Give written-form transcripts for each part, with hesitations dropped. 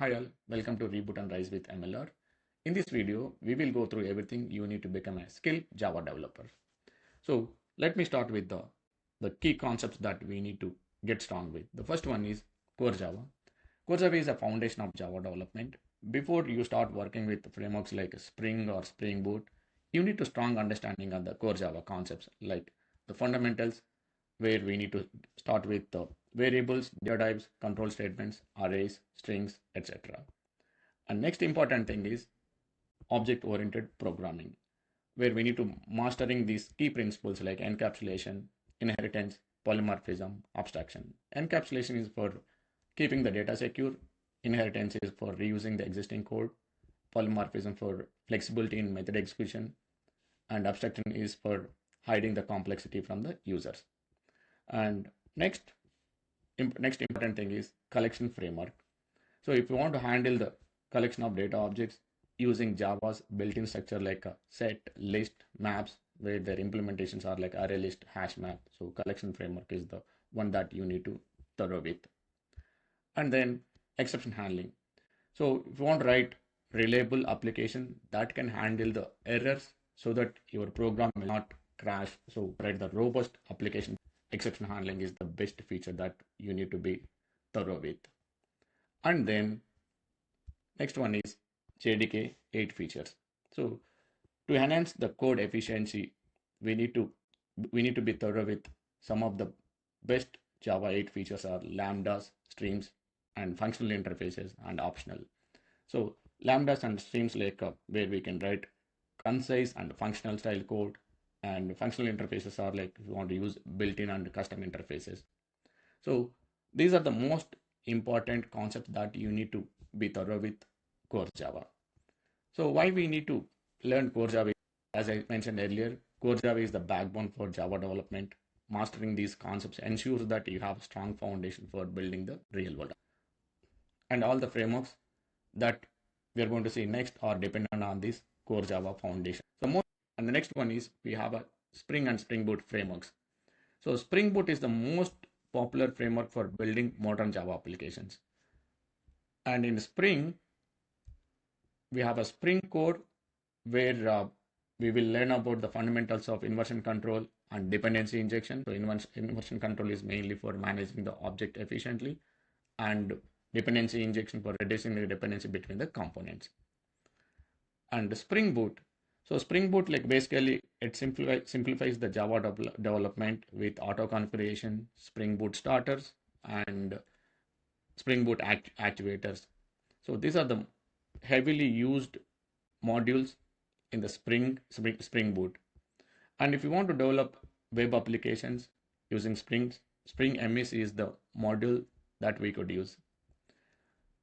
Hi all, welcome to Reboot and Rise with MLR. In this video, we will go through everything you need to become a skilled Java developer. So let me start with the key concepts that we need to get strong with. The first one is Core Java. Core Java is a foundation of Java development. Before you start working with frameworks like Spring or Spring Boot, you need a strong understanding of the Core Java concepts like the fundamentals, where we need to start with the variables, data types, control statements, arrays, strings, etc. And next important thing is object-oriented programming, where we need to mastering these key principles like encapsulation, inheritance, polymorphism, abstraction. Encapsulation is for keeping the data secure, inheritance is for reusing the existing code, polymorphism for flexibility in method execution, and abstraction is for hiding the complexity from the users. And next important thing is collection framework. So if you want to handle the collection of data objects using Java's built-in structure like a set, list, maps, where their implementations are like array list, hash map. So collection framework is the one that you need to thorough with. And then exception handling. So if you want to write reliable application that can handle the errors so that your program will not crash. So write the robust application. Exception handling is the best feature that you need to be thorough with. And then next one is JDK 8 features. So to enhance the code efficiency, we need to be thorough with some of the best Java 8 features are Lambdas, Streams, and functional interfaces and optional. So Lambdas and Streams like where we can write concise and functional style code, and functional interfaces are like if you want to use built-in and custom interfaces. So these are the most important concepts that you need to be thorough with Core Java. So why we need to learn Core Java? As I mentioned earlier, Core Java is the backbone for Java development. Mastering these concepts ensures that you have a strong foundation for building the real world. And all the frameworks that we are going to see next are dependent on this Core Java foundation. And the next one is we have a Spring and Spring Boot frameworks. So Spring Boot is the most popular framework for building modern Java applications. And in Spring, we have a Spring core where we will learn about the fundamentals of inversion control and dependency injection. So inversion control is mainly for managing the object efficiently, and dependency injection for reducing the dependency between the components. And Spring Boot. So Spring Boot like basically it simplifies the Java development with auto configuration, Spring Boot starters, and Spring Boot actuators. So these are the heavily used modules in the Spring Boot. And if you want to develop web applications using Spring MES is the module that we could use,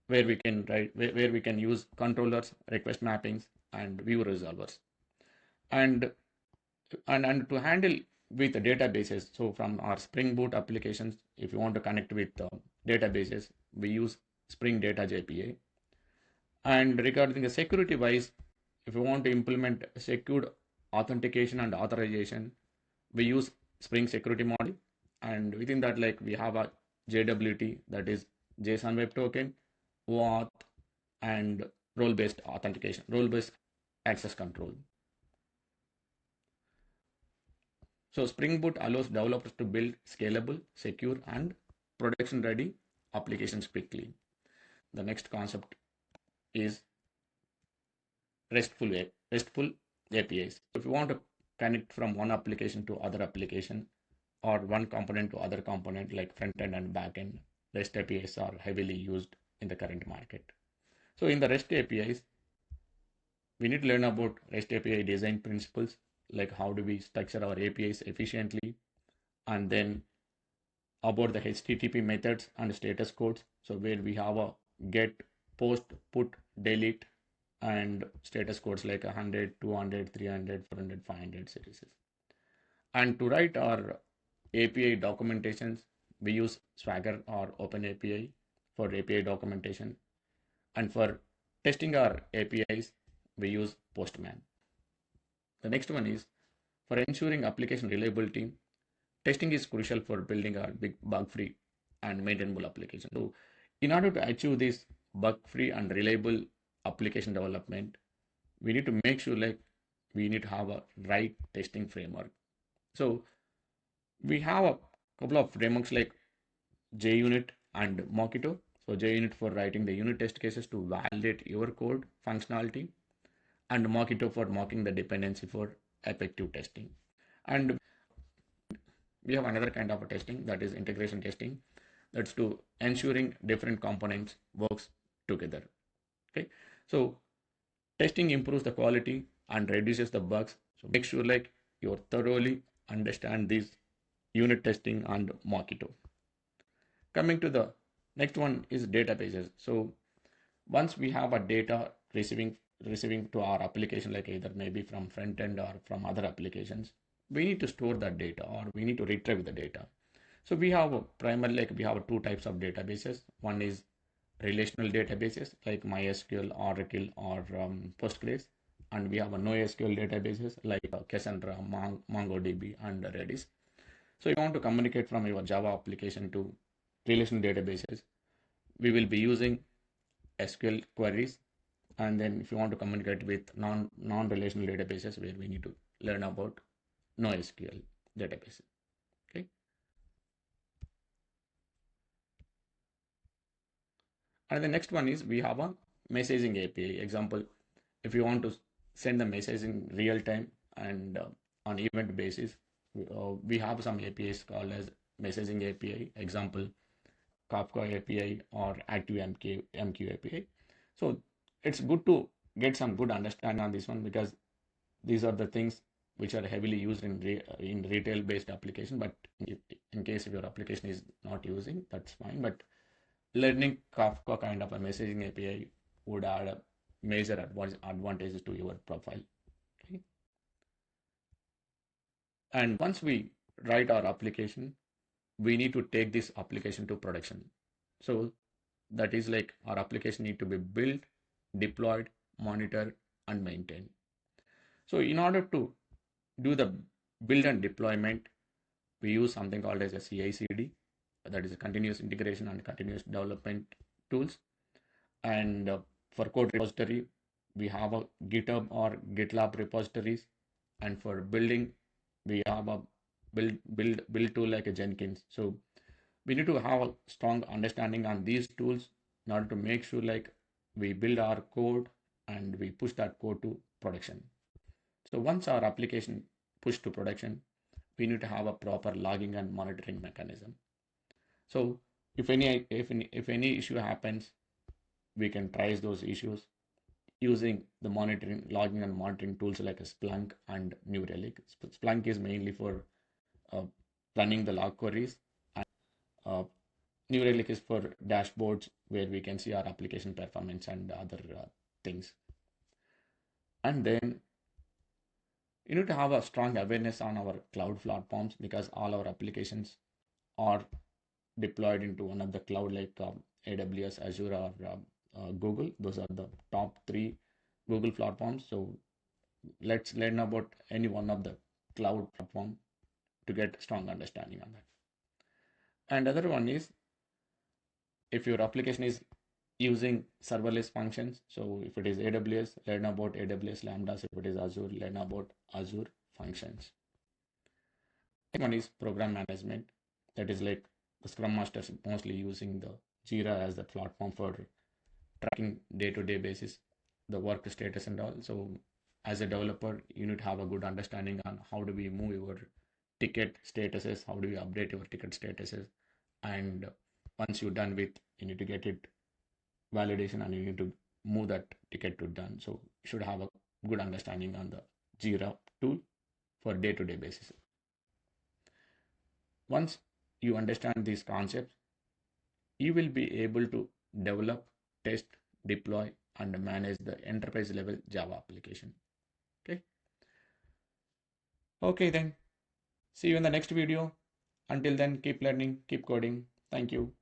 where we can where we can use controllers, request mappings, and view resolvers. And to handle with the databases, so from our Spring Boot applications, if you want to connect with databases, we use Spring Data JPA. And regarding the security wise, if you want to implement secured authentication and authorization, we use Spring Security Module. And within that, like we have a JWT, that is JSON Web Token, OAuth, and role-based authentication, role-based access control. So Spring Boot allows developers to build scalable, secure, and production-ready applications quickly. The next concept is RESTful APIs. If you want to connect from one application to other application or one component to other component like front end and back end, REST APIs are heavily used in the current market. So in the REST APIs, we need to learn about REST API design principles, like how do we structure our APIs efficiently, and then about the HTTP methods and status codes. So where we have a get, post, put, delete, and status codes like 100, 200, 300, 400, 500 series. And to write our API documentations, we use Swagger or OpenAPI for API documentation. And for testing our APIs, we use Postman. The next one is for ensuring application reliability. Testing is crucial for building a big bug-free and maintainable application. So in order to achieve this, bug-free and reliable application development, we need to make sure like we need to have a right testing framework. So we have a couple of frameworks like JUnit and Mockito. So JUnit for writing the unit test cases to validate your code functionality, and Mockito for mocking the dependency for effective testing. And we have another kind of a testing, that is integration testing. That's to ensuring different components works together. Okay, so testing improves the quality and reduces the bugs. So make sure like you thoroughly understand this unit testing and Mockito. Coming to the next one is databases. So once we have a data receiving to our application, like either maybe from front end or from other applications, we need to store that data or we need to retrieve the data. So we have primarily like we have two types of databases. One is relational databases like MySQL, Oracle, or Postgres, and we have a NoSQL databases like Cassandra, MongoDB, and Redis. So if you want to communicate from your Java application to relational databases, we will be using SQL queries. And then if you want to communicate with non-relational databases, where we need to learn about NoSQL databases. Okay. And the next one is we have a messaging API. Example, if you want to send the message in real time and on event basis, we have some APIs called as messaging API. Example, Kafka API or ActiveMQ API. So it's good to get some good understanding on this one, because these are the things which are heavily used in retail based application. But in case if your application is not using, that's fine. But learning Kafka kind of a messaging API would add a major advantages to your profile. Okay. And once we write our application, we need to take this application to production. So that is like our application need to be built, deployed, monitored, and maintained. So in order to do the build and deployment, we use something called as a CI/CD, that is a continuous integration and continuous development tools. And for code repository, we have a GitHub or GitLab repositories, and for building, we have a build tool like a Jenkins. So we need to have a strong understanding on these tools in order to make sure like we build our code and we push that code to production. So once our application pushed to production, we need to have a proper logging and monitoring mechanism. So if any issue happens, we can trace those issues using the logging and monitoring tools like a Splunk and New Relic. Splunk is mainly for running the log queries, and New Relic is for dashboards where we can see our application performance and other things. And then you need to have a strong awareness on our cloud platforms, because all our applications are deployed into one of the cloud like AWS, Azure, or Google. Those are the top 3 Google platforms. So let's learn about any one of the cloud platform to get strong understanding on that. And other one is, if your application is using serverless functions, so if it is AWS, learn about AWS Lambdas. If it is Azure, learn about Azure functions. Next one is program management. That is like the Scrum Masters mostly using the Jira as the platform for tracking day-to-day basis the work status and all. So as a developer, you need to have a good understanding on how do we move your ticket statuses, how do we update your ticket statuses, and once you're done with, you need to get it validation and you need to move that ticket to done. So you should have a good understanding on the Jira tool for day-to-day basis. Once you understand these concepts, you will be able to develop, test, deploy, and manage the enterprise level Java application. Okay then. See you in the next video. Until then, keep learning, keep coding. Thank you.